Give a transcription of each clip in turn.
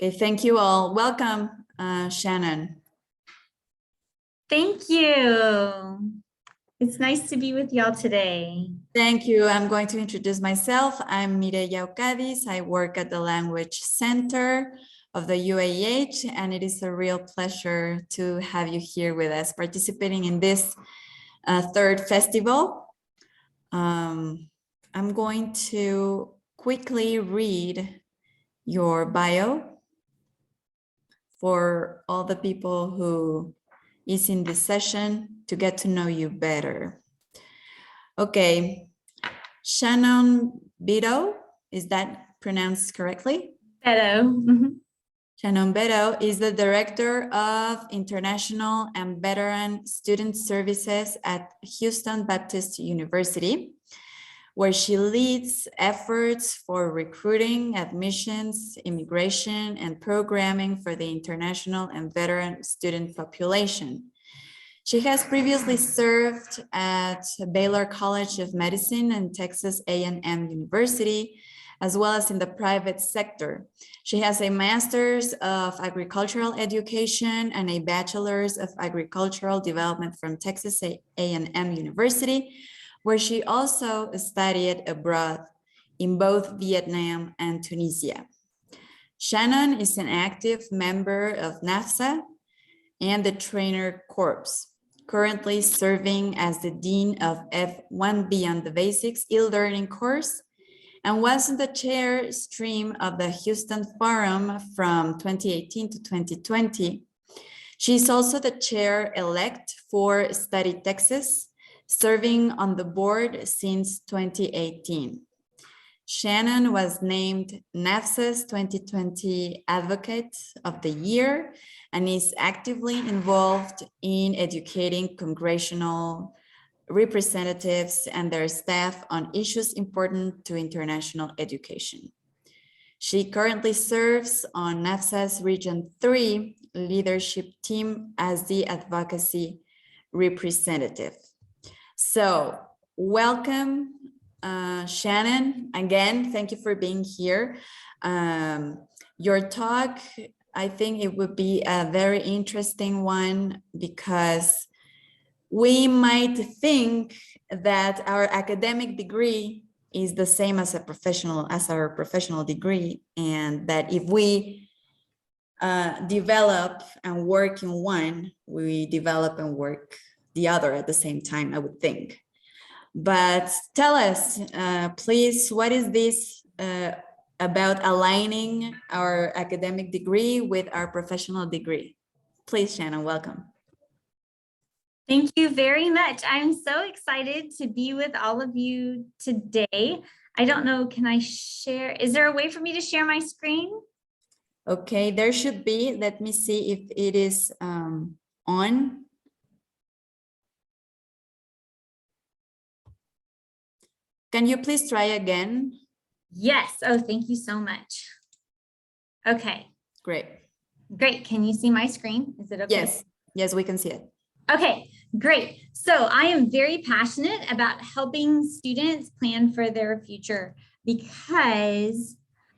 Okay, thank you all. Welcome, Shannon. Thank you. It's nice to be with y'all today. Thank you. I'm going to introduce myself. I'm Mireya Ocadiz. I work at the Language Center of the UAH, and it is a real pleasure to have you here with us, participating in this third festival. I'm going to quickly read your bio for all the people who is in this session to get to know you better. Okay, Shannon Beto, is that pronounced correctly? Hello. Shannon Beto is the Director of International and Veteran Student Services at Houston Baptist University, where she leads efforts for recruiting, admissions, immigration, and programming for the international and veteran student population. She has previously served at Baylor College of Medicine and Texas A&M University, as well as in the private sector. She has a Master's of Agricultural Education and a Bachelor's of Agricultural Development from Texas A&M University, where she also studied abroad in both Vietnam and Tunisia. Shannon is an active member of NAFSA and the Trainer Corps, currently serving as the Dean of F1 Beyond the Basics e-learning course, and was in the chair stream of the Houston Forum from 2018 to 2020. She's also the chair-elect for Study Texas, serving on the board since 2018. Shannon was named NAFSA's 2020 Advocate of the Year and is actively involved in educating congressional representatives and their staff on issues important to international education. She currently serves on NAFSA's Region 3 leadership team as the advocacy representative. So welcome, Shannon. Again, thank you for being here. Your talk, I think it would be a very interesting one because we might think that our academic degree is the same as our professional degree, and that if we develop and work in one, we develop and work the other at the same time, I would think. But tell us, please, what is this about aligning our academic degree with our professional degree? Please, Shannon, welcome. Thank you very much. I'm so excited to be with all of you today. I don't know, can I share? Is there a way for me to share my screen? Okay, there should be. Let me see if it is on. Can you please try again? Yes. Oh, thank you so much. Okay. Great. Great. Can you see my screen? Is it okay? Yes. Yes, we can see it. Okay, great. So I am very passionate about helping students plan for their future because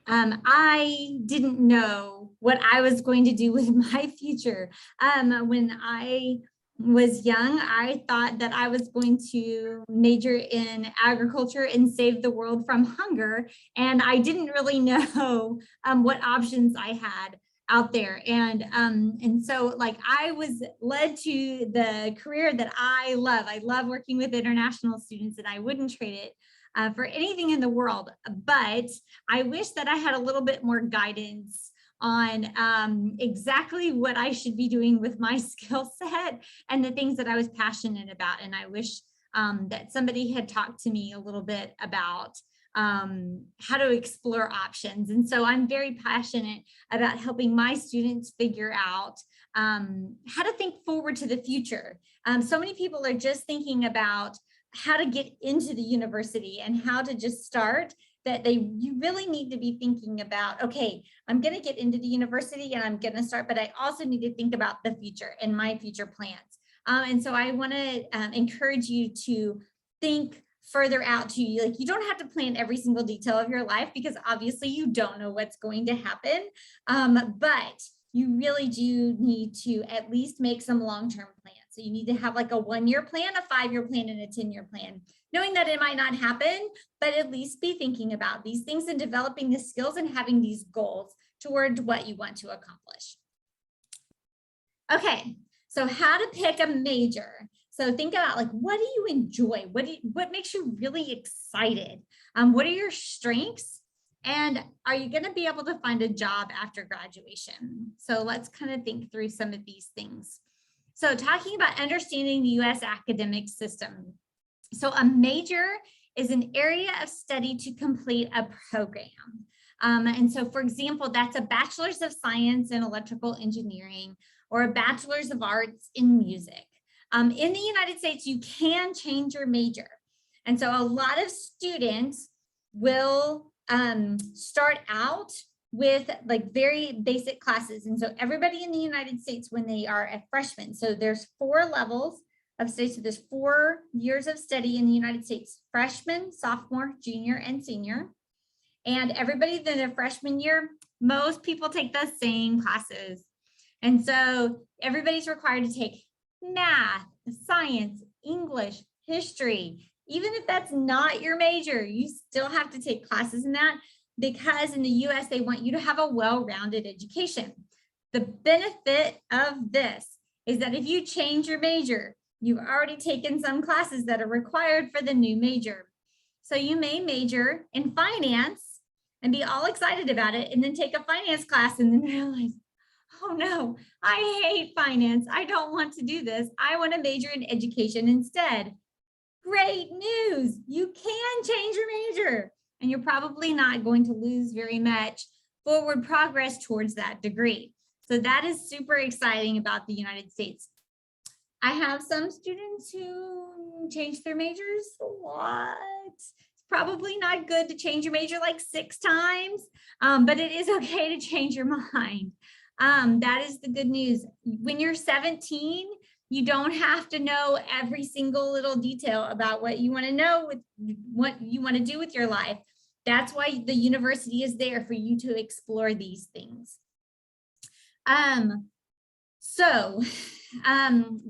I didn't know what I was going to do with my future. When I was young, I thought that I was going to major in agriculture and save the world from hunger. And I didn't really know what options I had out there. And so like I was led to the career that I love. I love working with international students and I wouldn't trade it for anything in the world. But I wish that I had a little bit more guidance on exactly what I should be doing with my skill set and the things that I was passionate about. And I wish that somebody had talked to me a little bit about how to explore options. And so I'm very passionate about helping my students figure out how to think forward to the future. So many people are just thinking about how to get into the university and how to just start, that you really need to be thinking about, okay, I'm going to get into the university and I'm going to start, but I also need to think about the future and my future plans. And so I want to encourage you to think further out to you. Like, you don't have to plan every single detail of your life because obviously you don't know what's going to happen. But you really do need to at least make some long-term plans. So you need to have like a 1-year plan, a 5-year plan, and a 10-year plan, knowing that it might not happen, but at least be thinking about these things and developing the skills and having these goals toward what you want to accomplish. Okay, so how to pick a major. So think about, like, what do you enjoy? What makes you really excited? What are your strengths? And are you going to be able to find a job after graduation? So let's kind of think through some of these things. So talking about understanding the U.S. academic system. So a major is an area of study to complete a program. And so, for example, that's a bachelor's of science in electrical engineering or a bachelor's of arts in music. In the United States, you can change your major. And so a lot of students will start out with like very basic classes. And so everybody in the United States, when they are a freshman, so there's 4 levels of study. So there's 4 years of study in the United States: freshman, sophomore, junior, and senior. And everybody in their freshman year, most people take the same classes. And so everybody's required to take math, science, English, history. Even if that's not your major, you still have to take classes in that, because in the US, they want you to have a well-rounded education. The benefit of this is that if you change your major, you've already taken some classes that are required for the new major. So you may major in finance and be all excited about it, and then take a finance class and then realize, oh no, I hate finance. I don't want to do this. I want to major in education instead. Great news. You can change your major, and you're probably not going to lose very much forward progress towards that degree. So that is super exciting about the United States. I have some students who change their majors a lot. It's probably not good to change your major like 6 times, but it is okay to change your mind. That is the good news. When you're 17, you don't have to know every single little detail about what you want to know, with what you want to do with your life. That's why the university is there, for you to explore these things.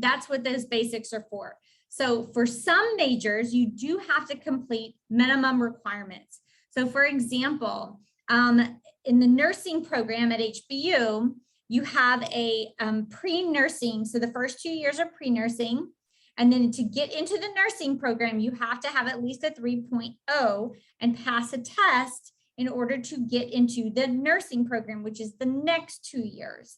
That's what those basics are for. So for some majors, you do have to complete minimum requirements. So for example, in the nursing program at HBU, you have a pre-nursing. So the first 2 years are pre-nursing. And then to get into the nursing program, you have to have at least a 3.0 and pass a test in order to get into the nursing program, which is the next 2 years.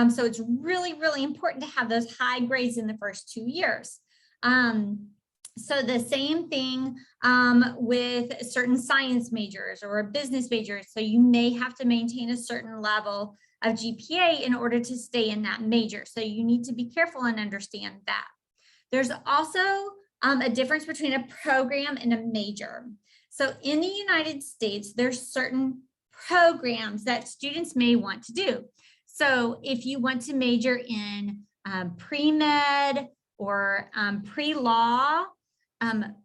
So it's really, really important to have those high grades in the first 2 years. So the same thing with certain science majors or business majors. So you may have to maintain a certain level of GPA in order to stay in that major. So you need to be careful and understand that. There's also a difference between a program and a major. So in the United States, there's certain programs that students may want to do. So if you want to major in pre-med or pre-law,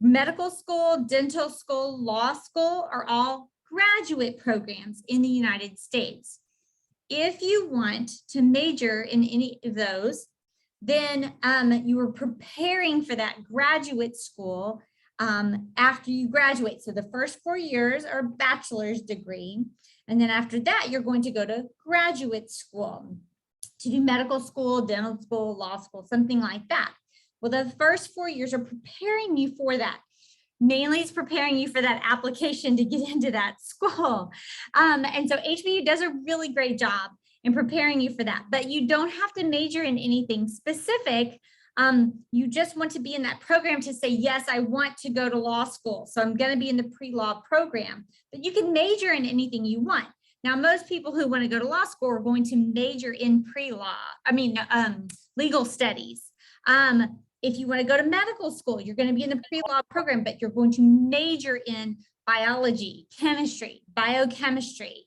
medical school, dental school, law school are all graduate programs in the United States. If you want to major in any of those, then you are preparing for that graduate school after you graduate. So the first 4 years are a bachelor's degree. And then after that, you're going to go to graduate school to do medical school, dental school, law school, something like that. Well, the first 4 years are preparing you for that. Mainly it's preparing you for that application to get into that school. And so HBU does a really great job in preparing you for that, but you don't have to major in anything specific. You just want to be in that program to say, yes, I want to go to law school. So I'm going to be in the pre-law program, but you can major in anything you want. Now, most people who want to go to law school are going to major in legal studies. If you want to go to medical school, you're going to be in the pre-law program, but you're going to major in biology, chemistry, biochemistry.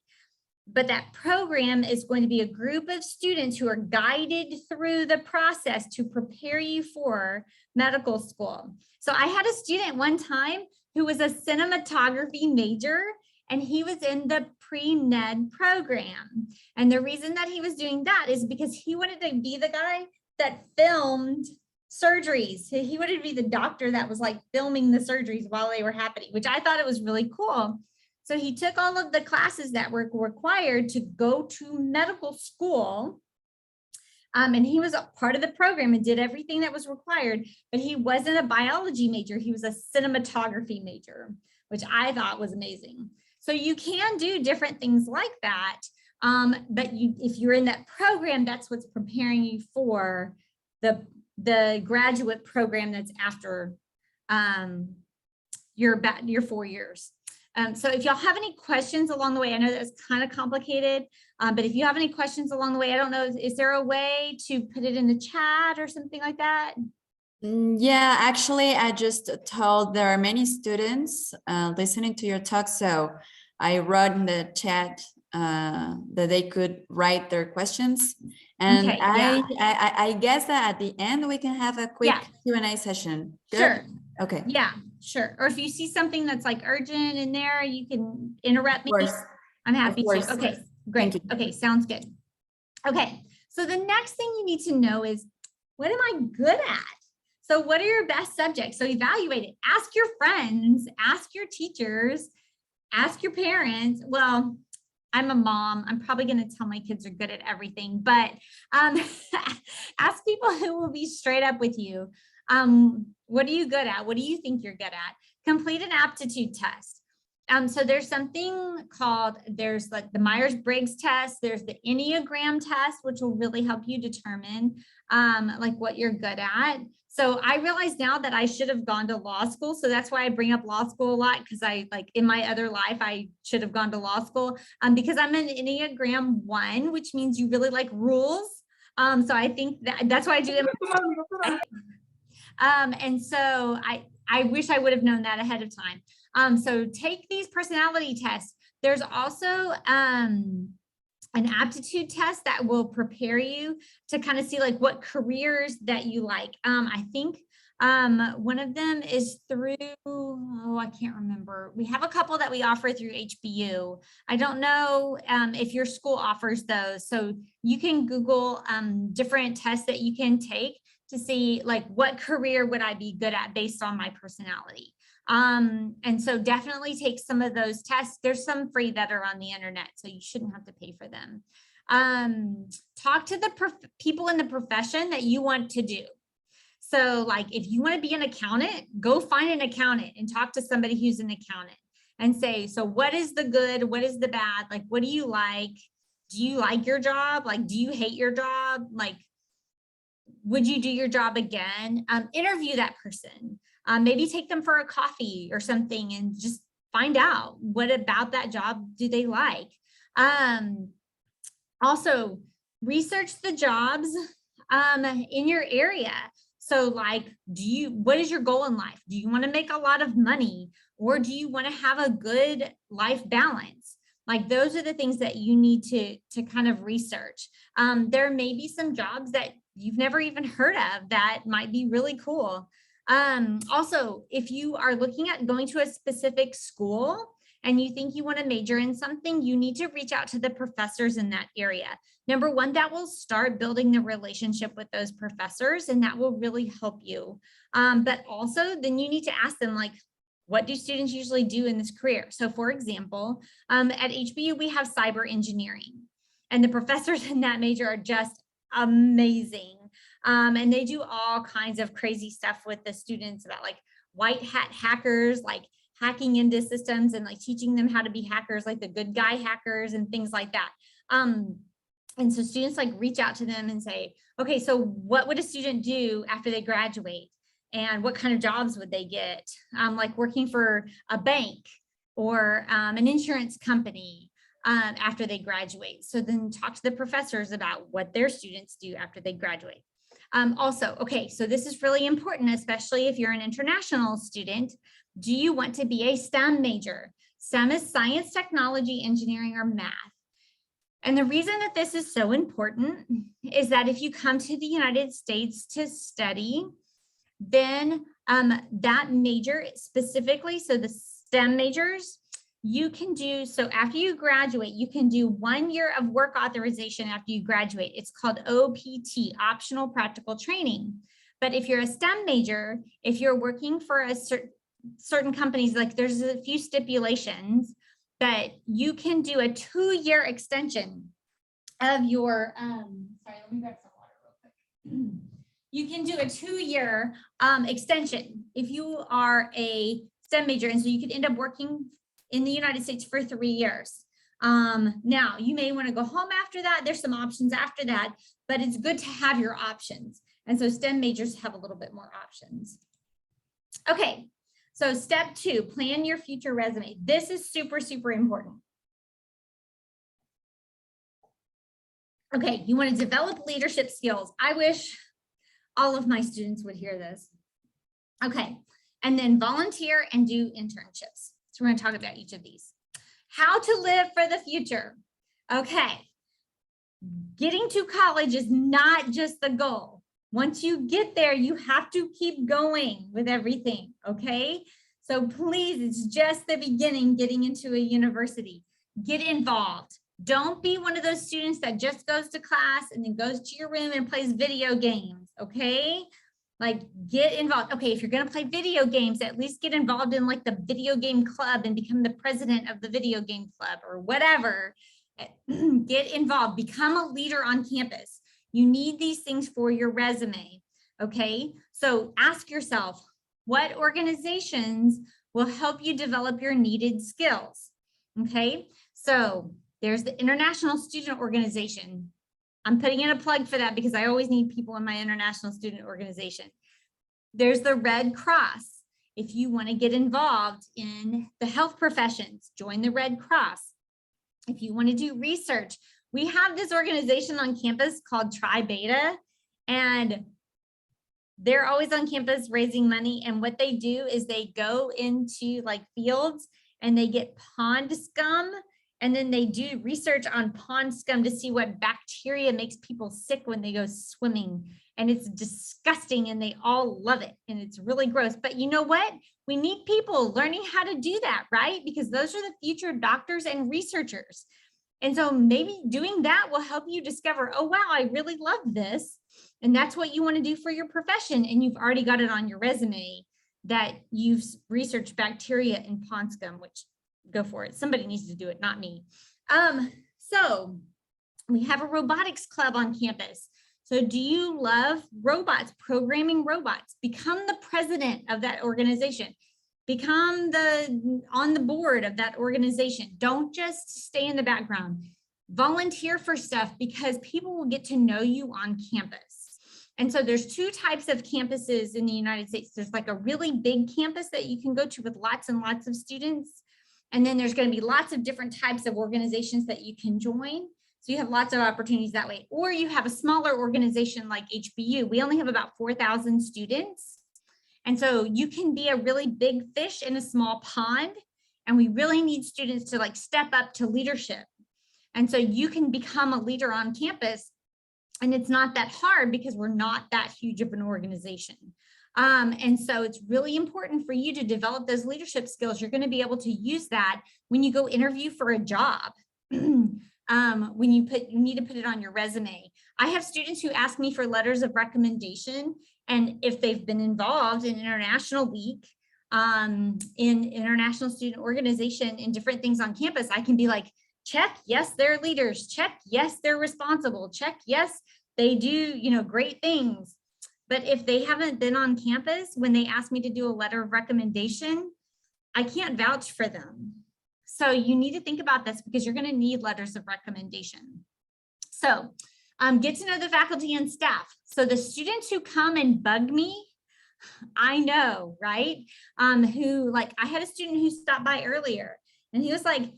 but that program is going to be a group of students who are guided through the process to prepare you for medical school. So I had a student one time who was a cinematography major, and he was in the pre-med program. And the reason that he was doing that is because he wanted to be the guy that filmed surgeries. He wanted to be the doctor that was like filming the surgeries while they were happening, which I thought it was really cool. So he took all of the classes that were required to go to medical school. And he was a part of the program and did everything that was required, but he wasn't a biology major. He was a cinematography major, which I thought was amazing. So you can do different things like that. But if you're in that program, that's what's preparing you for the graduate program that's after your 4 years. So if y'all have any questions along the way, I know that's kind of complicated, but if you have any questions along the way, I don't know, is there a way to put it in the chat or something like that? Yeah, actually, I just told there are many students listening to your talk, so I wrote in the chat that they could write their questions, and Okay, yeah. I guess that at the end we can have a quick Yeah. Q&A session. Good? Sure. Okay. Yeah, sure. Or if you see something that's like urgent in there, you can interrupt me. Of course. I'm happy Of course. to. Okay, great. Okay, sounds good. Okay, so the next thing you need to know is, what am I good at? So what are your best subjects? So evaluate it. Ask your friends, ask your teachers, ask your parents. Well, I'm a mom. I'm probably going to tell my kids are good at everything, but ask people who will be straight up with you. What are you good at? What do you think you're good at? Complete an aptitude test. So there's something called, there's like the Myers-Briggs test, there's the Enneagram test, which will really help you determine like what you're good at. So I realize now that I should have gone to law school. So that's why I bring up law school a lot, because I like in my other life, I should have gone to law school because I'm an Enneagram 1, which means you really like rules. So I think that's why I do it. And so I wish I would have known that ahead of time. So take these personality tests. There's also an aptitude test that will prepare you to kind of see like what careers that you like. I think one of them is through, oh, I can't remember. We have a couple that we offer through HBU. I don't know if your school offers those. So you can Google different tests that you can take to see like what career would I be good at based on my personality. And so definitely take some of those tests. There's some free that are on the internet, so you shouldn't have to pay for them. Talk to the people in the profession that you want to do. So like if you want to be an accountant, go find an accountant and talk to somebody who's an accountant and say, so what is the good? What is the bad? Like, what do you like? Do you like your job? Like, do you hate your job? Like, would you do your job again? Interview that person. Maybe take them for a coffee or something and just find out what about that job do they like. Also, research the jobs in your area. So like, what is your goal in life? Do you want to make a lot of money, or do you want to have a good life balance? Like those are the things that you need to kind of research. There may be some jobs that you've never even heard of that might be really cool. Also, if you are looking at going to a specific school and you think you want to major in something, you need to reach out to the professors in that area. Number one, that will start building the relationship with those professors, and that will really help you. But also then you need to ask them, like, what do students usually do in this career? So for example, at HBU, we have cyber engineering, and the professors in that major are just amazing. And they do all kinds of crazy stuff with the students about like white hat hackers, like hacking into systems and like teaching them how to be hackers, like the good guy hackers and things like that. And so students like reach out to them and say, okay, so what would a student do after they graduate? And what kind of jobs would they get? Like working for a bank or an insurance company after they graduate. So then talk to the professors about what their students do after they graduate. Also, okay, so this is really important, especially if you're an international student. Do you want to be a STEM major? STEM is science, technology, engineering, or math. And the reason that this is so important is that if you come to the United States to study, then that major specifically, so the STEM majors, you can do, so after you graduate, you can do 1 year of work authorization after you graduate. It's called OPT, optional practical training. But if you're a STEM major, if you're working for a certain companies, like there's a few stipulations that you can do a 2-year extension of your, sorry, let me grab some water real quick. You can do a 2-year extension if you are a STEM major. And so you could end up working in the United States for 3 years. Now, you may want to go home after that. There's some options after that, but it's good to have your options. And so STEM majors have a little bit more options. Okay, so step 2, plan your future resume. This is super, super important. Okay, you want to develop leadership skills. I wish all of my students would hear this. Okay, and then volunteer and do internships. So we're going to talk about each of these. How to live for the future. Okay, getting to college is not just the goal. Once you get there, you have to keep going with everything, okay? So please, it's just the beginning, getting into a university. Get involved. Don't be one of those students that just goes to class and then goes to your room and plays video games, okay? Like, get involved. Okay, if you're gonna play video games, at least get involved in like the video game club and become the president of the video game club or whatever. Get involved, become a leader on campus. You need these things for your resume, okay? So ask yourself, what organizations will help you develop your needed skills, okay? So there's the International Student Organization. I'm putting in a plug for that because I always need people in my International Student Organization. There's the Red Cross. If you want to get involved in the health professions, join the Red Cross. If you want to do research, we have this organization on campus called Tri Beta, and they're always on campus raising money. And what they do is they go into like fields and they get pond scum, and then they do research on pond scum to see what bacteria makes people sick when they go swimming. And it's disgusting and they all love it. And it's really gross. But you know what? We need people learning how to do that, right? Because those are the future doctors and researchers. And so maybe doing that will help you discover, oh, wow, I really love this. And that's what you want to do for your profession. And you've already got it on your resume that you've researched bacteria in pond scum, which go for it. Somebody needs to do it, not me. So we have a robotics club on campus. So do you love robots, programming robots? Become the president of that organization. Become on the board of that organization. Don't just stay in the background. Volunteer for stuff because people will get to know you on campus. And so there's 2 types of campuses in the United States. There's like a really big campus that you can go to with lots and lots of students. And then there's going to be lots of different types of organizations that you can join. So you have lots of opportunities that way. Or you have a smaller organization like HBU. We only have about 4,000 students. And so you can be a really big fish in a small pond. And we really need students to like step up to leadership. And so you can become a leader on campus. And it's not that hard because we're not that huge of an organization. And so it's really important for you to develop those leadership skills. You're going to be able to use that when you go interview for a job. When you need to put it on your resume. I have students who ask me for letters of recommendation, and if they've been involved in International Week, in International Student Organization, in different things on campus, I can be like, check, yes, they're leaders. Check, yes, they're responsible. Check, yes, they do, great things. But if they haven't been on campus, when they ask me to do a letter of recommendation, I can't vouch for them. So you need to think about this because you're going to need letters of recommendation. So get to know the faculty and staff. So the students who come and bug me, I know, right? Who like, I had a student who stopped by earlier and he was like,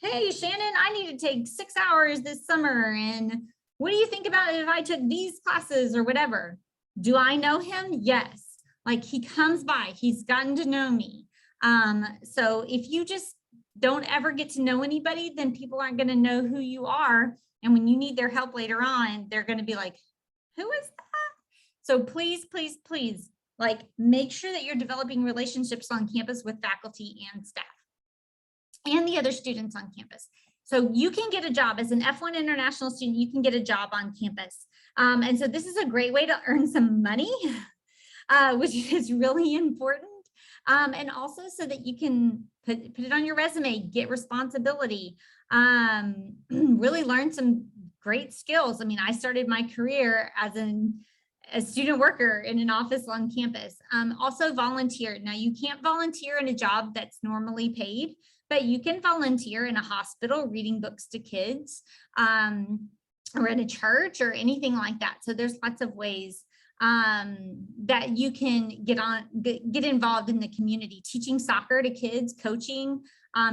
hey, Shannon, I need to take 6 hours this summer. And what do you think about if I took these classes or whatever? Do I know him? Yes. Like he comes by, he's gotten to know me. So if you just don't ever get to know anybody, then people aren't going to know who you are And when you need their help later on, they're going to be like, who is that? So please, please, please, like, make sure that you're developing relationships on campus with faculty and staff and the other students on campus. So you can get a job as an F1 international student, you can get a job on campus. And so this is a great way to earn some money, which is really important. And also so that you can put it on your resume, get responsibility, really learn some great skills. I mean, I started my career as a student worker in an office on campus. Also volunteer. Now you can't volunteer in a job that's normally paid, but you can volunteer in a hospital reading books to kids, or in a church or anything like that. So there's lots of ways that you can get involved in the community, teaching soccer to kids, coaching,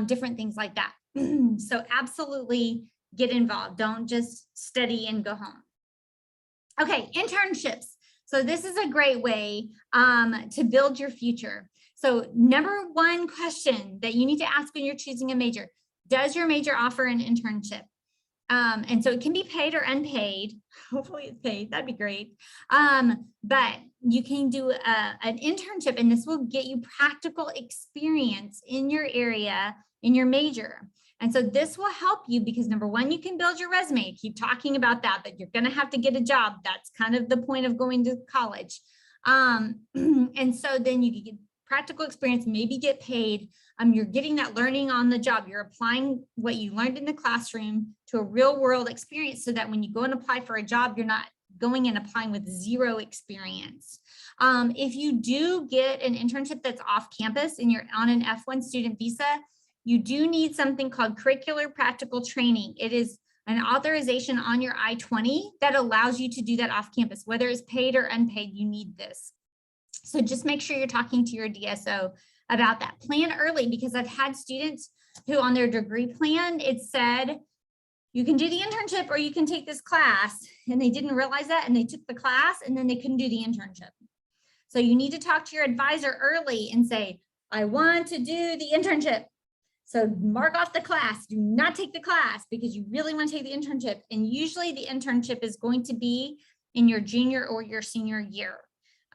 different things like that. So absolutely get involved. Don't just study and go home. Okay, internships. So this is a great way to build your future. So number one question that you need to ask when you're choosing a major, does your major offer an internship? And so it can be paid or unpaid. Hopefully it's paid, that'd be great. But you can do an internship, and this will get you practical experience in your area, in your major. And so this will help you because number one, you can build your resume. Keep talking about that you're gonna have to get a job. That's kind of the point of going to college. And so then you can get practical experience, maybe get paid. You're getting that learning on the job. You're applying what you learned in the classroom to a real world experience so that when you go and apply for a job, you're not going and applying with zero experience. If you do get an internship that's off campus and you're on an F1 student visa, you do need something called curricular practical training. It is an authorization on your I-20 that allows you to do that off campus, whether it's paid or unpaid, you need this. So just make sure you're talking to your DSO about that. Plan early, because I've had students who on their degree plan, it said, you can do the internship or you can take this class, and they didn't realize that, and they took the class and then they couldn't do the internship. So you need to talk to your advisor early and say, I want to do the internship. So mark off the class, do not take the class because you really want to take the internship. And usually the internship is going to be in your junior or your senior year,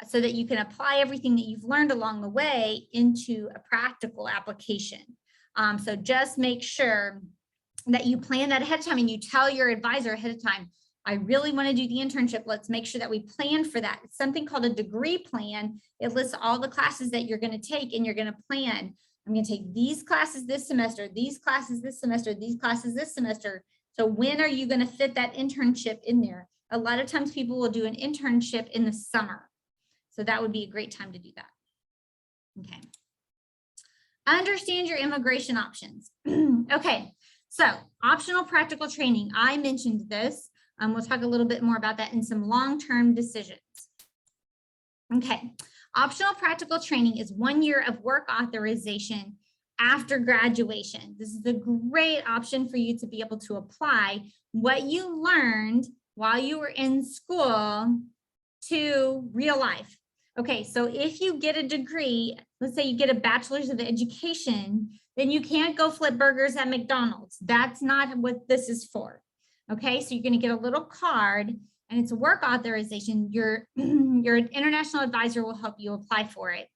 so that you can apply everything that you've learned along the way into a practical application. So just make sure that you plan that ahead of time and you tell your advisor ahead of time, I really want to do the internship. Let's make sure that we plan for that. It's something called a degree plan. It lists all the classes that you're going to take, and you're going to plan. I'm going to take these classes this semester, these classes this semester, these classes this semester. So when are you going to fit that internship in there? A lot of times people will do an internship in the summer. So that would be a great time to do that. Okay. Understand your immigration options. Okay, so optional practical training. I mentioned this. We'll talk a little bit more about that in some long-term decisions. Okay, optional practical training is 1 year of work authorization after graduation. This is a great option for you to be able to apply what you learned while you were in school to real life. Okay, so if you get a degree, let's say you get a bachelor's of education, then you can't go flip burgers at McDonald's. That's not what this is for. Okay, so you're going to get a little card, and it's a work authorization. Your international advisor will help you apply for it.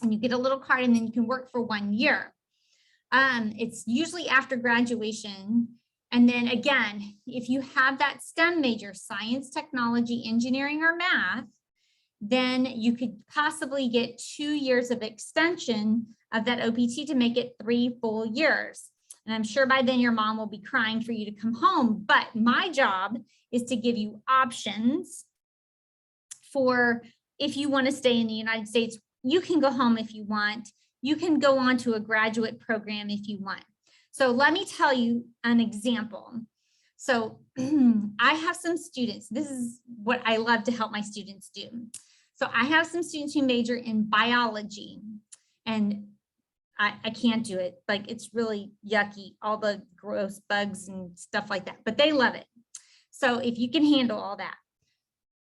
And you get a little card, and then you can work for 1 year. It's usually after graduation. And then again, if you have that STEM major, science, technology, engineering, or math, then you could possibly get 2 years of extension of that OPT to make it 3 full years. And I'm sure by then your mom will be crying for you to come home. But my job is to give you options for if you want to stay in the United States, you can go home if you want. You can go on to a graduate program if you want. So let me tell you an example. So I have some students. This is what I love to help my students do. So I have some students who major in biology, and I can't do it. Like, it's really yucky, all the gross bugs and stuff like that, but they love it. So if you can handle all that.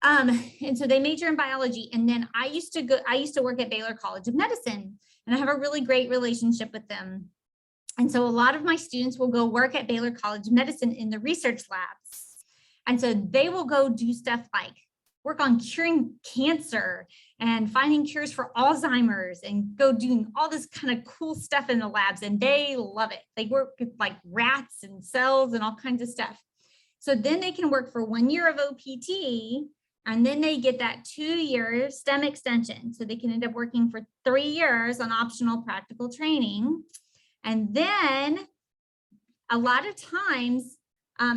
And so they major in biology. And then I used to work at Baylor College of Medicine, and I have a really great relationship with them. And so a lot of my students will go work at Baylor College of Medicine in the research labs. And so they will go do stuff like work on curing cancer and finding cures for Alzheimer's and go doing all this kind of cool stuff in the labs. And they love it. They work with like rats and cells and all kinds of stuff. So then they can work for 1 year of OPT, and then they get that 2-year STEM extension. So they can end up working for 3 years on optional practical training. And then a lot of times,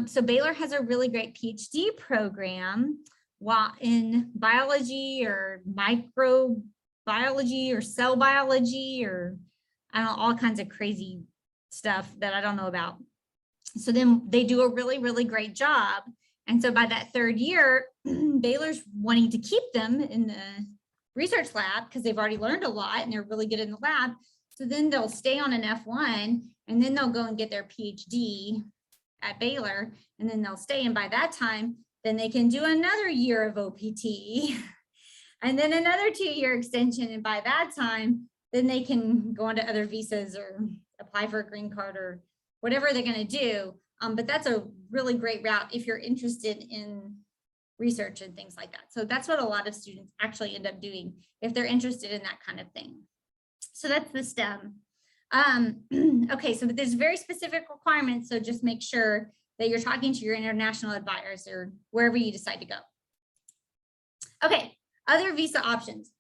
so Baylor has a really great PhD program while in biology or microbiology or cell biology, or I don't know, all kinds of crazy stuff that I don't know about. So then they do a really, really great job. And so by that 3rd year, Baylor's wanting to keep them in the research lab because they've already learned a lot and they're really good in the lab. So then they'll stay on an F1 and then they'll go and get their PhD at Baylor, and then they'll stay. And by that time, then they can do another year of OPT and then another 2-year extension. And by that time, then they can go on to other visas or apply for a green card or whatever they're going to do. But that's a really great route if you're interested in research and things like that. So that's what a lot of students actually end up doing if they're interested in that kind of thing. So that's the STEM. Okay, so there's very specific requirements. So just make sure that you're talking to your international advisors or wherever you decide to go. Okay, other visa options.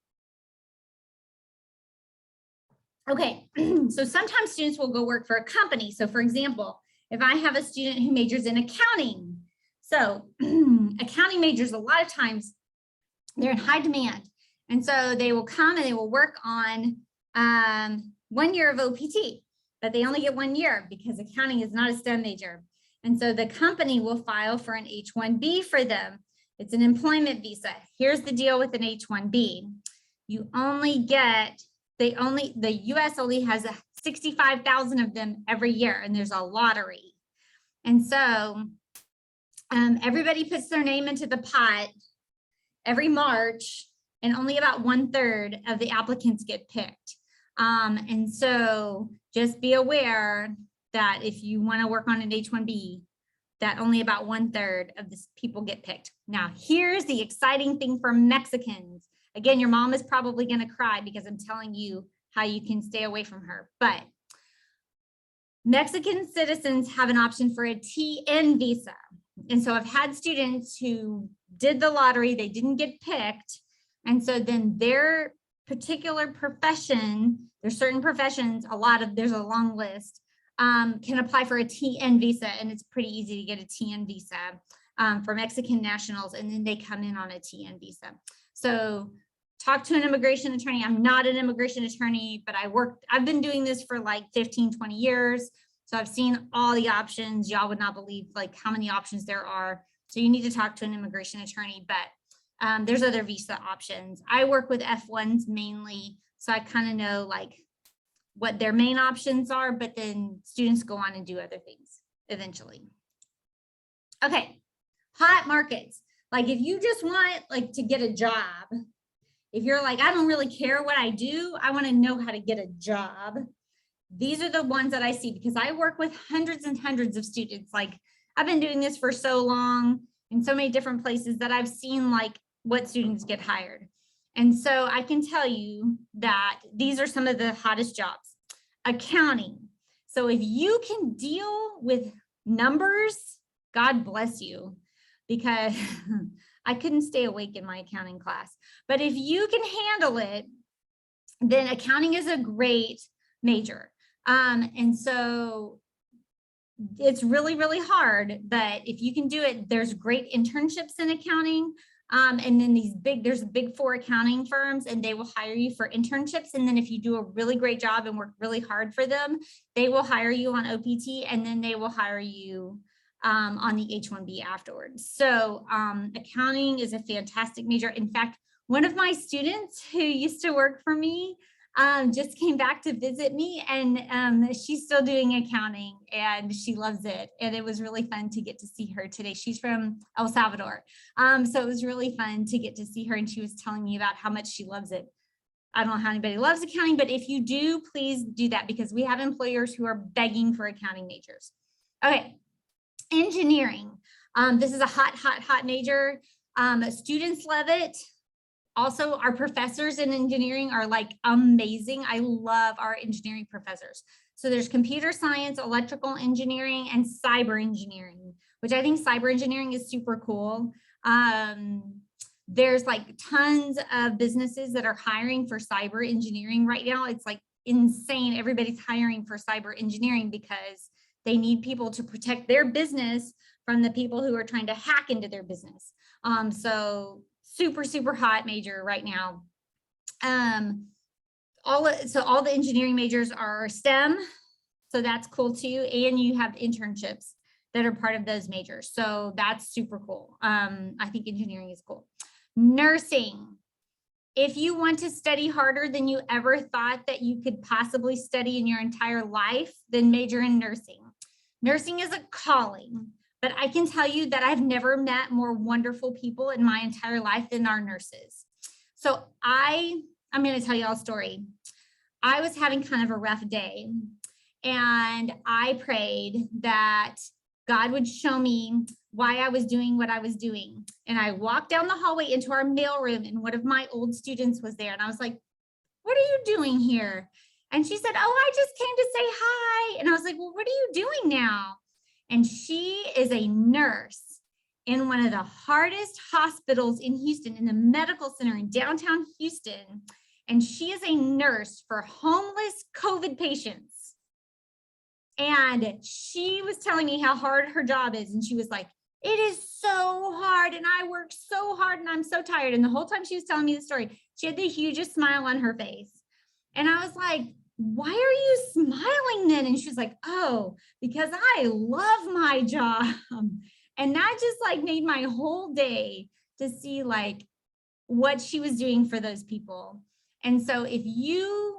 Okay, so sometimes students will go work for a company. So for example, if I have a student who majors in accounting, so accounting majors, a lot of times they're in high demand. And so they will come and they will work on 1 year of OPT, but they only get 1 year because accounting is not a STEM major. And so the company will file for an H-1B for them. It's an employment visa. Here's the deal with an H-1B. You only get, the US only has 65,000 of them every year, and there's a lottery. And so everybody puts their name into the pot every March, and only about 1/3 of the applicants get picked. And so just be aware that if you want to work on an H-1B, that only about 1/3 of the people get picked. Now, here's the exciting thing for Mexicans. Again, your mom is probably going to cry because I'm telling you how you can stay away from her. But Mexican citizens have an option for a TN visa. And so I've had students who did the lottery, they didn't get picked. And so then their particular profession, there's certain professions, there's a long list, can apply for a TN visa, and it's pretty easy to get a TN visa for Mexican nationals, and then they come in on a TN visa. So talk to an immigration attorney. I'm not an immigration attorney, but I've been doing this for like 15, 20 years. So I've seen all the options. Y'all would not believe like how many options there are. So you need to talk to an immigration attorney, but there's other visa options. I work with F1s mainly, so I kind of know like what their main options are, but then students go on and do other things eventually. Okay, hot markets. Like if you just want like to get a job, if you're like, I don't really care what I do, I want to know how to get a job. These are the ones that I see because I work with hundreds and hundreds of students. Like I've been doing this for so long in so many different places that I've seen like what students get hired. And so I can tell you that these are some of the hottest jobs. Accounting. So if you can deal with numbers, God bless you, because I couldn't stay awake in my accounting class. But if you can handle it, then accounting is a great major. And so it's really, really hard, but if you can do it, there's great internships in accounting. And then there's big 4 accounting firms, and they will hire you for internships. And then if you do a really great job and work really hard for them, they will hire you on OPT, and then they will hire you on the H-1B afterwards. So accounting is a fantastic major. In fact, one of my students who used to work for me just came back to visit me, and she's still doing accounting and she loves it. And it was really fun to get to see her today. She's from El Salvador. So it was really fun to get to see her, and she was telling me about how much she loves it. I don't know how anybody loves accounting, but if you do, please do that because we have employers who are begging for accounting majors. Okay, engineering. This is a hot major. Students love it. Also, our professors in engineering are like amazing. I love our engineering professors. So there's computer science, electrical engineering, and cyber engineering, which I think cyber engineering is super cool. There's like tons of businesses that are hiring for cyber engineering right now. It's like insane. Everybody's hiring for cyber engineering because they need people to protect their business from the people who are trying to hack into their business. So super hot major right now. All the engineering majors are STEM, so that's cool too. And you have internships that are part of those majors. So that's super cool. I think engineering is cool. Nursing. If you want to study harder than you ever thought that you could possibly study in your entire life, then major in nursing. Nursing is a calling, but I can tell you that I've never met more wonderful people in my entire life than our nurses. So I'm going to tell you all a story. I was having kind of a rough day and I prayed that God would show me why I was doing what I was doing. And I walked down the hallway into our mailroom and one of my old students was there. And I was like, what are you doing here? And she said, oh, I just came to say hi. And I was like, well, what are you doing now? And she is a nurse in one of the hardest hospitals in Houston, in the medical center in downtown Houston. And she is a nurse for homeless COVID patients. And she was telling me how hard her job is. And she was like, it is so hard. And I work so hard and I'm so tired. And the whole time she was telling me the story, she had the hugest smile on her face. And I was like, why are you smiling then? And she was like, oh, because I love my job. And that just like made my whole day to see like what she was doing for those people. And so if you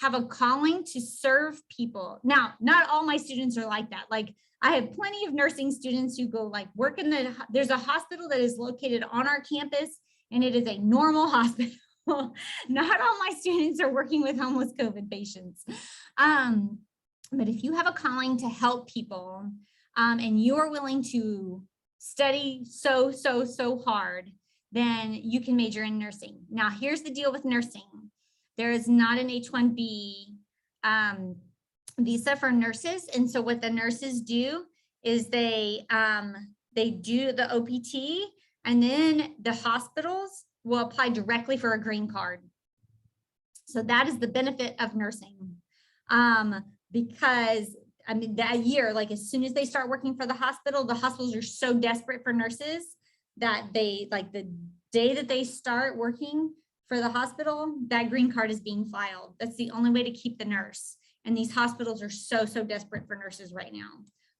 have a calling to serve people. Now, not all my students are like that. Like I have plenty of nursing students who go like work in there's a hospital that is located on our campus and it is a normal hospital. Not all my students are working with homeless COVID patients. But if you have a calling to help people and you're willing to study so hard, then you can major in nursing. Now, here's the deal with nursing. There is not an H-1B visa for nurses. And so what the nurses do is they do the OPT and then the hospitals will apply directly for a green card. So that is the benefit of nursing. Because I mean, that year, like as soon as they start working for the hospitals are so desperate for nurses that they like the day that they start working for the hospital, that green card is being filed. That's the only way to keep the nurse. And these hospitals are so desperate for nurses right now.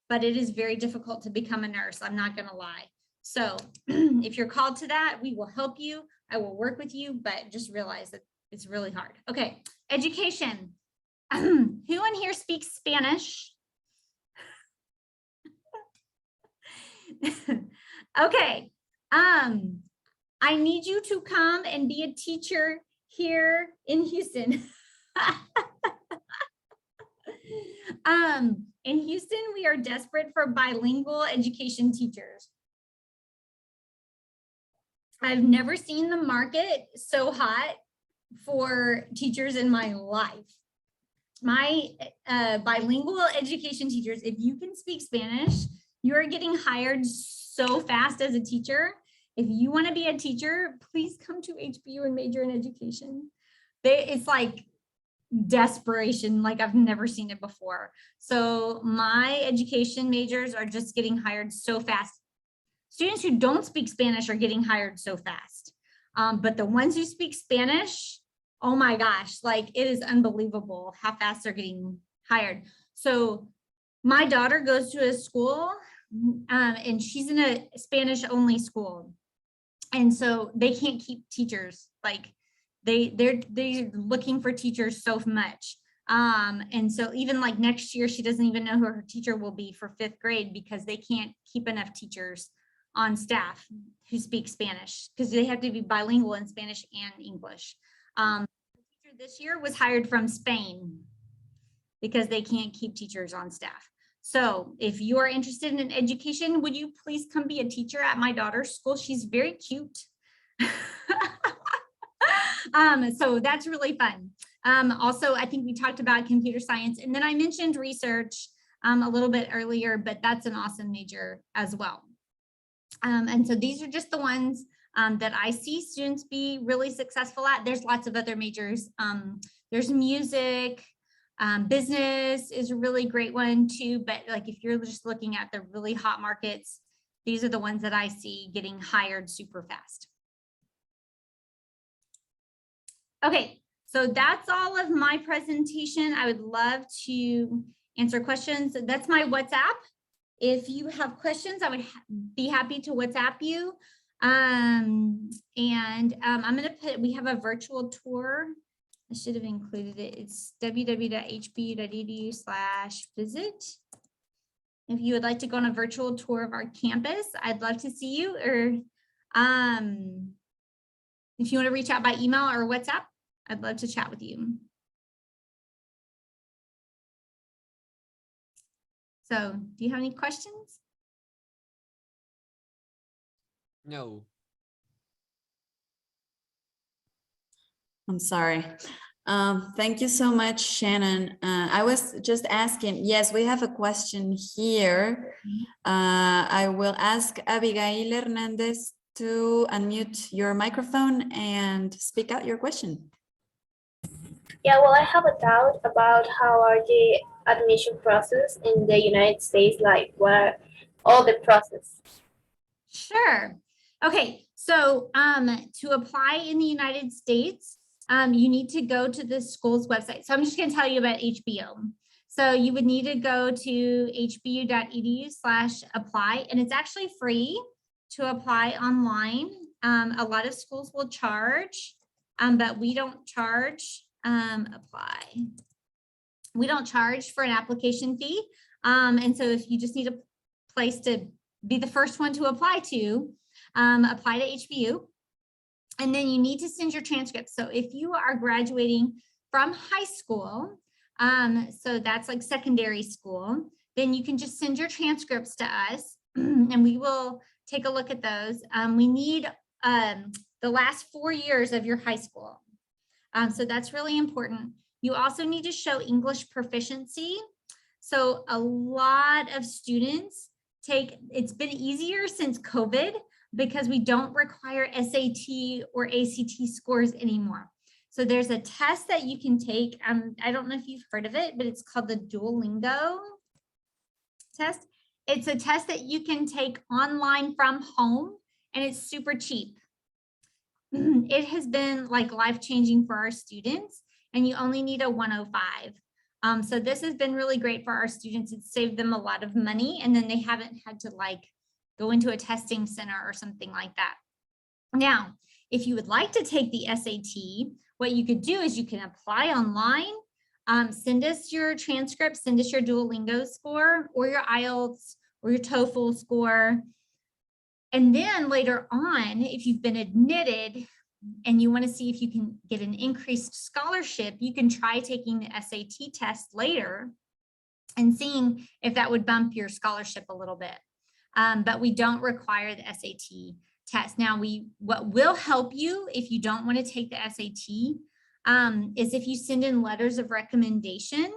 But it is very difficult to become a nurse. I'm not going to lie. So if you're called to that, we will help you. I will work with you, but just realize that it's really hard. Okay, education. Who in here speaks Spanish? Okay. I need you to come and be a teacher here in Houston. In Houston, we are desperate for bilingual education teachers. I've never seen the market so hot for teachers in my life. My bilingual education teachers, if you can speak Spanish, you are getting hired so fast as a teacher. If you want to be a teacher, please come to HBU and major in education. It's like desperation, like I've never seen it before. So my education majors are just getting hired so fast. Students who don't speak Spanish are getting hired so fast. But the ones who speak Spanish, oh my gosh, like it is unbelievable how fast they're getting hired. So my daughter goes to a school and she's in a Spanish only school. And so they can't keep teachers. Like they're looking for teachers so much. And so even like next year, she doesn't even know who her teacher will be for 5th grade because they can't keep enough teachers on staff who speak Spanish because they have to be bilingual in Spanish and English. The teacher this year was hired from Spain because they can't keep teachers on staff. So if you are interested in education, would you please come be a teacher at my daughter's school? She's very cute. So that's really fun. Also, I think we talked about computer science, and then I mentioned research a little bit earlier, but that's an awesome major as well. And so these are just the ones that I see students be really successful at. There's lots of other majors. There's music, business is a really great one too, but like if you're just looking at the really hot markets, these are the ones that I see getting hired super fast. Okay, so that's all of my presentation. I would love to answer questions. That's my WhatsApp. If you have questions, I would be happy to WhatsApp you. I'm gonna put, we have a virtual tour. I should have included it. It's www.hbu.edu/visit. If you would like to go on a virtual tour of our campus, I'd love to see you. Or if you want to reach out by email or WhatsApp, I'd love to chat with you. So do you have any questions? No. I'm sorry. Thank you so much, Shannon. I was just asking, yes, we have a question here. I will ask Abigail Hernandez to unmute your microphone and speak out your question. Yeah, well, I have a doubt about how are the admission process in the United States, like what all the process. Sure. Okay, so to apply in the United States, you need to go to the school's website. So I'm just going to tell you about HBO. So you would need to go to hbu.edu/apply, and it's actually free to apply online. A lot of schools will charge, but we don't charge. We don't charge for an application fee. And so if you just need a place to be the first one to apply to HBU. And then you need to send your transcripts. So if you are graduating from high school, so that's like secondary school, then you can just send your transcripts to us and we will take a look at those. We need the last 4 years of your high school. So that's really important. You also need to show English proficiency. So a lot of students it's been easier since COVID because we don't require SAT or ACT scores anymore. So there's a test that you can take. I don't know if you've heard of it, but it's called the Duolingo test. It's a test that you can take online from home and it's super cheap. It has been like life-changing for our students and you only need a 105. So this has been really great for our students. It's saved them a lot of money and then they haven't had to like go into a testing center or something like that. Now, if you would like to take the SAT, what you could do is you can apply online, send us your transcript, send us your Duolingo score or your IELTS or your TOEFL score. And then later on, if you've been admitted and you want to see if you can get an increased scholarship, you can try taking the SAT test later and seeing if that would bump your scholarship a little bit. But we don't require the SAT test. Now, what will help you if you don't want to take the SAT is if you send in letters of recommendation.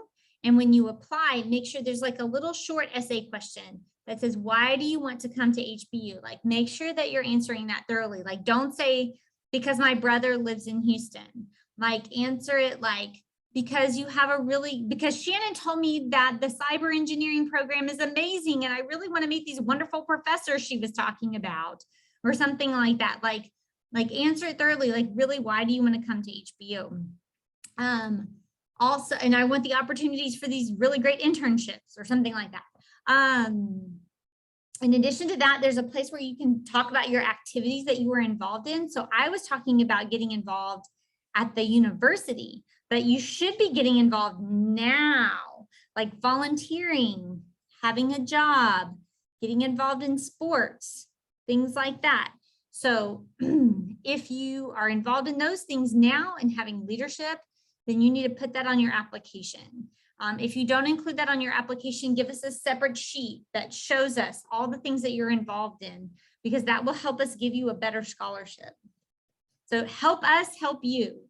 And when you apply, make sure there's like a little short essay question that says, why do you want to come to HBU? Like, make sure that you're answering that thoroughly. Like, don't say, because my brother lives in Houston. Like, answer it like, because Shannon told me that the cyber engineering program is amazing and I really want to meet these wonderful professors she was talking about, or something like that. Like answer it thoroughly, like really, why do you want to come to HBU? Also, and I want the opportunities for these really great internships or something like that. In addition to that, there's a place where you can talk about your activities that you were involved in. So I was talking about getting involved at the university, but you should be getting involved now, like volunteering, having a job, getting involved in sports, things like that. So if you are involved in those things now and having leadership, then you need to put that on your application. If you don't include that on your application, give us a separate sheet that shows us all the things that you're involved in, because that will help us give you a better scholarship. So help us help you.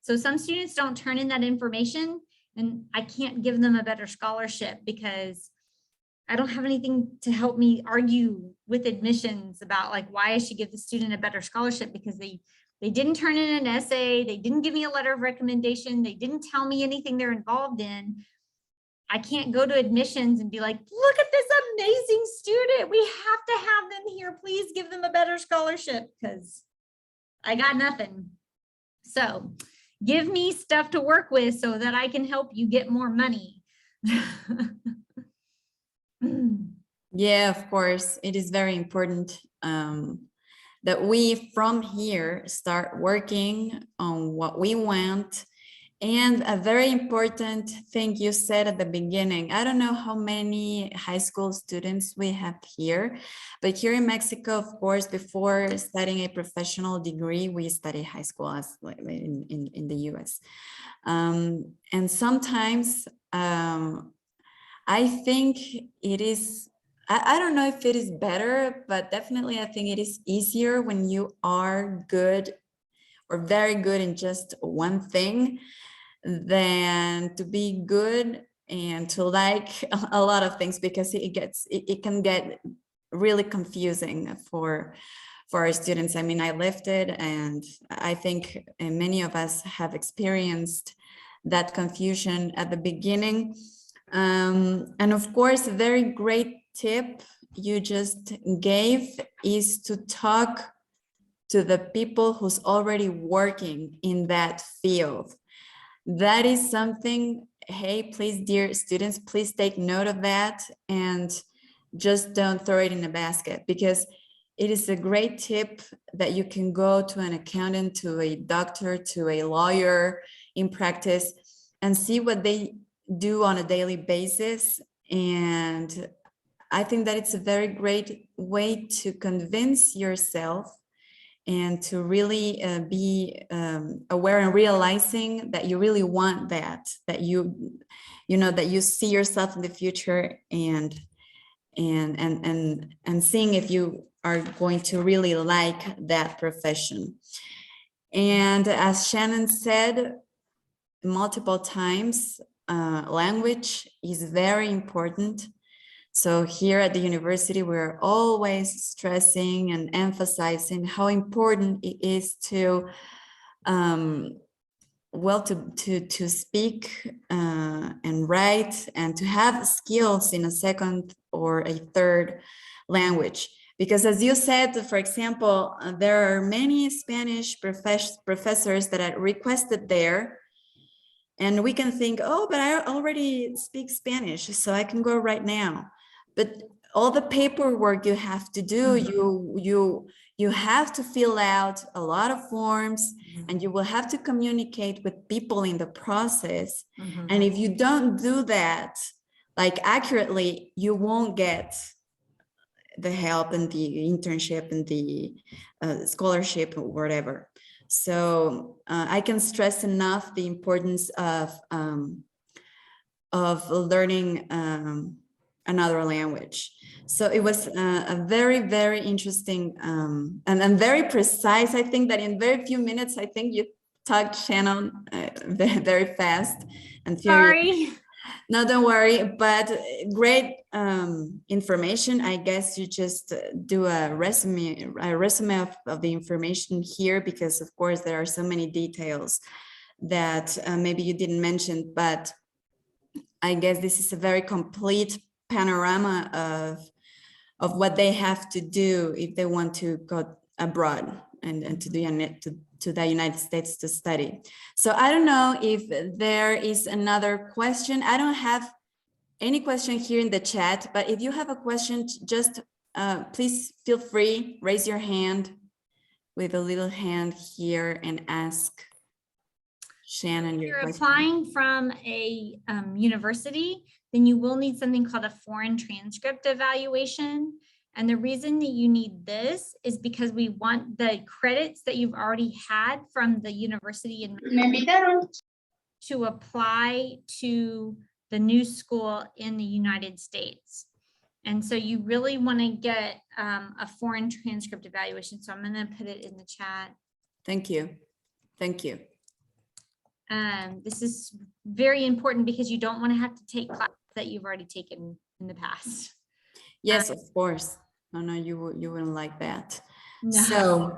So some students don't turn in that information, and I can't give them a better scholarship because I don't have anything to help me argue with admissions about like why I should give the student a better scholarship, because they didn't turn in an essay, they didn't give me a letter of recommendation, they didn't tell me anything they're involved in. I can't go to admissions and be like, look at this amazing student, we have to have them here, please give them a better scholarship, because I got nothing. So give me stuff to work with so that I can help you get more money. Yeah, of course, it is very important that we from here start working on what we want. And a very important thing you said at the beginning, I don't know how many high school students we have here, but here in Mexico, of course, before studying a professional degree, we study high school as in the US. And sometimes I think it is, I don't know if it is better, but definitely I think it is easier when you are good or very good in just one thing than to be good and to like a lot of things, because it can get really confusing for our students. I mean, I lived it, and I think many of us have experienced that confusion at the beginning. And of course, a very great tip you just gave is to talk to the people who's already working in that field. That is something, hey, please, dear students, please take note of that and just don't throw it in a basket, because it is a great tip that you can go to an accountant, to a doctor, to a lawyer in practice and see what they do on a daily basis. And I think that it's a very great way to convince yourself and to really be aware and realizing that you really want that you know, that you see yourself in the future, and seeing if you are going to really like that profession. And as Shannon said multiple times, language is very important. So here at the university, we're always stressing and emphasizing how important it is to, well, to speak and write, and to have skills in a second or a third language. Because as you said, for example, there are many Spanish professors that are requested there. And we can think, oh, but I already speak Spanish, so I can go right now. But all the paperwork you have to do, you have to fill out a lot of forms, and you will have to communicate with people in the process. And if you don't do that like accurately, you won't get the help and the internship and the scholarship or whatever. So I can stress enough the importance of learning another language. So it was a very, very interesting and very precise. I think that in very few minutes, I think you talked, Shannon, very, very fast and furious. Sorry. No, don't worry, but great information. I guess you just do a resume of the information here, because of course there are so many details that maybe you didn't mention, but I guess this is a very complete panorama of what they have to do if they want to go abroad and to the United States to study. So I don't know if there is another question. I don't have any question here in the chat, but if you have a question, just please feel free, raise your hand with a little hand here and ask Shannon your question. If you're applying from a university, then you will need something called a foreign transcript evaluation. And the reason that you need this is because we want the credits that you've already had from the university to apply to the new school in the United States. And so you really want to get a foreign transcript evaluation. So I'm going to put it in the chat. Thank you. Thank you. This is very important because you don't want to have to take classes that you've already taken in the past. Yes, of course. No, you wouldn't like that. No. So,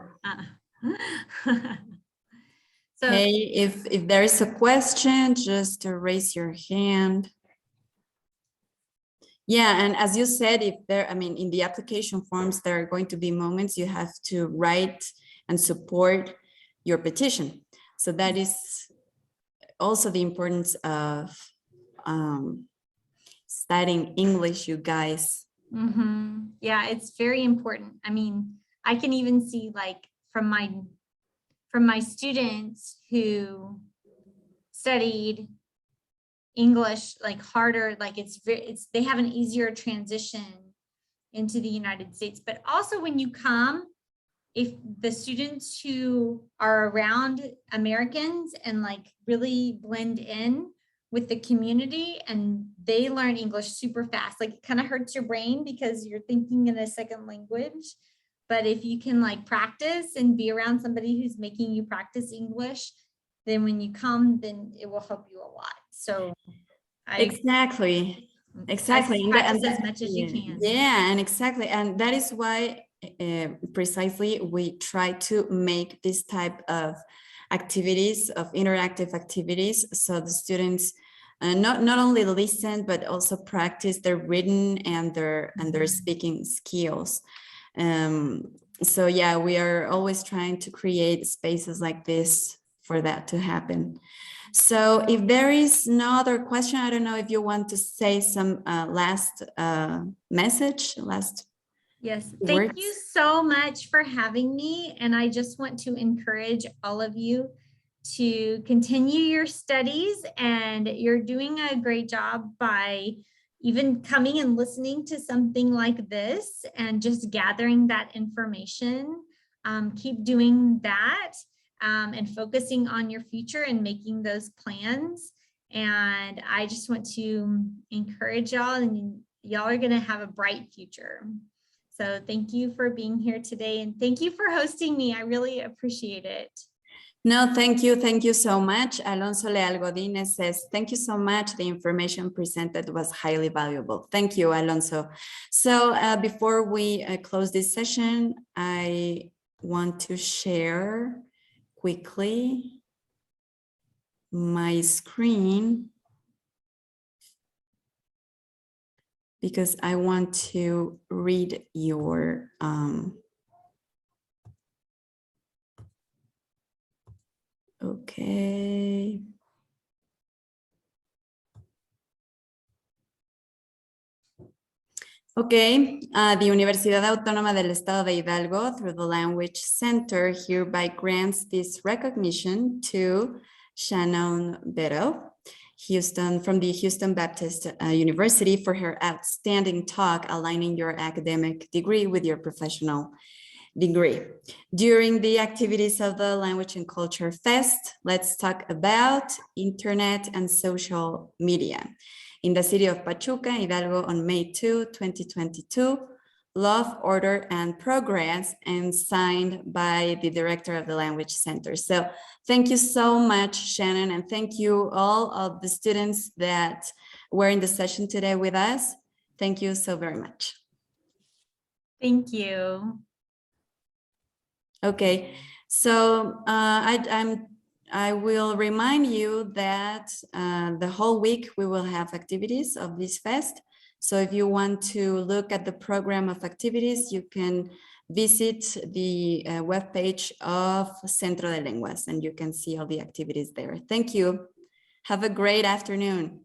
So hey, if there is a question, just raise your hand. Yeah, and as you said, if there, I mean, in the application forms, there are going to be moments you have to write and support your petition. So that is also the importance of studying English, you guys. Yeah, it's very important. I mean, I can even see like from my students who studied English like harder, like they have an easier transition into the United States. But also when you come, if the students who are around Americans and like really blend in with the community and they learn English super fast, like it kind of hurts your brain because you're thinking in a second language. But if you can like practice and be around somebody who's making you practice English, then when you come, then it will help you a lot. So Exactly. Practice as much as you can. Yeah, and exactly. And that is why precisely we try to make this type of activities, of interactive activities, so the students not only listen, but also practice their written and their speaking skills. So yeah, we are always trying to create spaces like this for that to happen. So if there is no other question, I don't know if you want to say some last message, Yes, words. thank you so much for having me. And I just want to encourage all of you to continue your studies, and you're doing a great job by even coming and listening to something like this and just gathering that information. Keep doing that. And focusing on your future and making those plans. And I just want to encourage y'all, and y'all are going to have a bright future. So thank you for being here today, and thank you for hosting me. I really appreciate it. No, thank you. Thank you so much. Alonso Leal Godínez says, thank you so much. The information presented was highly valuable. Thank you, Alonso. So before we close this session, I want to share quickly my screen because I want to read your okay. Okay, the Universidad Autónoma del Estado de Hidalgo, through the Language Center, hereby grants this recognition to Shannon Beto, from the Houston Baptist University, for her outstanding talk aligning your academic degree with your professional degree. During the activities of the Language and Culture Fest, let's talk about internet and social media. In the city of Pachuca, Hidalgo, on May 2, 2022, Love, Order, and Progress, and signed by the director of the Language Center. So thank you so much, Shannon, and thank you all of the students that were in the session today with us. Thank you so very much. Thank you. Okay, so I will remind you that the whole week we will have activities of this fest. So if you want to look at the program of activities, you can visit the webpage of Centro de Lenguas and you can see all the activities there. Thank you. Have a great afternoon.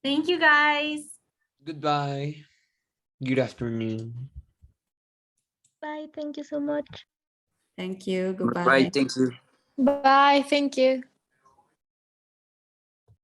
Thank you, guys. Goodbye. Good afternoon. Bye. Thank you so much. Thank you. Goodbye. Bye. Thank you. Bye. Thank you.